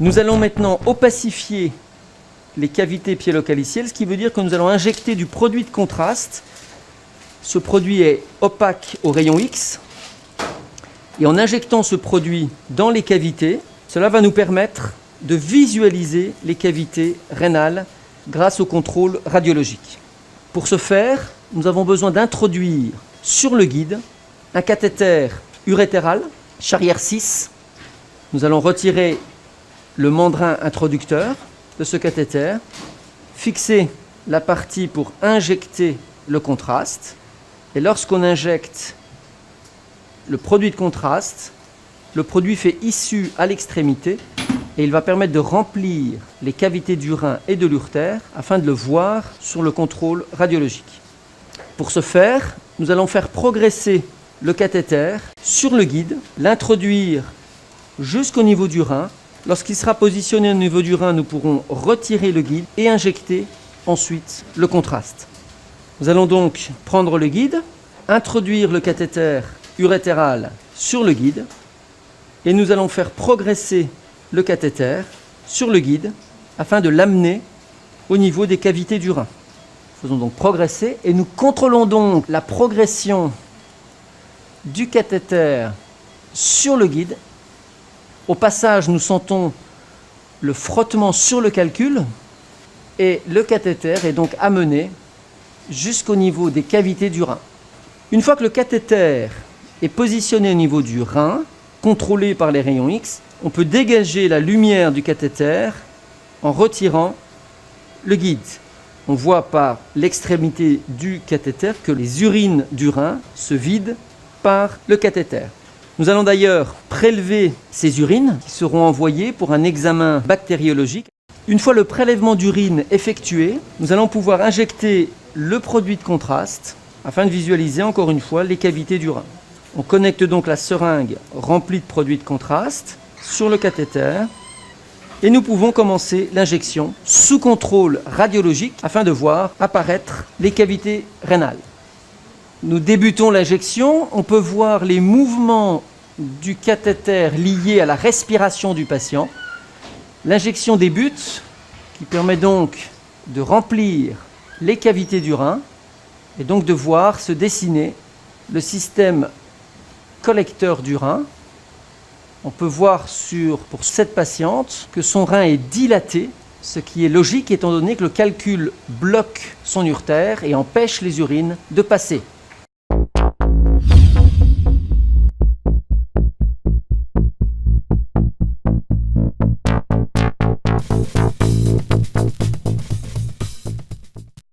Nous allons maintenant opacifier les cavités piélocalicielles, ce qui veut dire que nous allons injecter du produit de contraste. Ce produit est opaque au rayon X. Et en injectant ce produit dans les cavités, cela va nous permettre de visualiser les cavités rénales grâce au contrôle radiologique. Pour ce faire, nous avons besoin d'introduire sur le guide un cathéter urétéral, Charrière 6. Nous allons retirer le mandrin introducteur de ce cathéter, fixer la partie pour injecter le contraste. Et lorsqu'on injecte le produit de contraste, le produit fait issue à l'extrémité et il va permettre de remplir les cavités du rein et de l'urtère afin de le voir sur le contrôle radiologique. Pour ce faire, nous allons faire progresser le cathéter sur le guide, l'introduire jusqu'au niveau du rein. Lorsqu'il sera positionné au niveau du rein, nous pourrons retirer le guide et injecter ensuite le contraste. Nous allons donc prendre le guide, introduire le cathéter urétéral sur le guide et nous allons faire progresser le cathéter sur le guide afin de l'amener au niveau des cavités du rein. Faisons donc progresser et nous contrôlons donc la progression du cathéter sur le guide. Au passage, nous sentons le frottement sur le calcul et le cathéter est donc amené jusqu'au niveau des cavités du rein. Une fois que le cathéter est positionné au niveau du rein, contrôlé par les rayons X, on peut dégager la lumière du cathéter en retirant le guide. On voit par l'extrémité du cathéter que les urines du rein se vident par le cathéter. Nous allons d'ailleurs prélever ces urines qui seront envoyées pour un examen bactériologique. Une fois le prélèvement d'urine effectué, nous allons pouvoir injecter le produit de contraste afin de visualiser encore une fois les cavités du rein. On connecte donc la seringue remplie de produit de contraste sur le cathéter et nous pouvons commencer l'injection sous contrôle radiologique afin de voir apparaître les cavités rénales. Nous débutons l'injection, on peut voir les mouvements du cathéter liés à la respiration du patient. L'injection débute, qui permet donc de remplir les cavités du rein et donc de voir se dessiner le système collecteur du rein. On peut voir pour cette patiente que son rein est dilaté, ce qui est logique étant donné que le calcul bloque son urtère et empêche les urines de passer.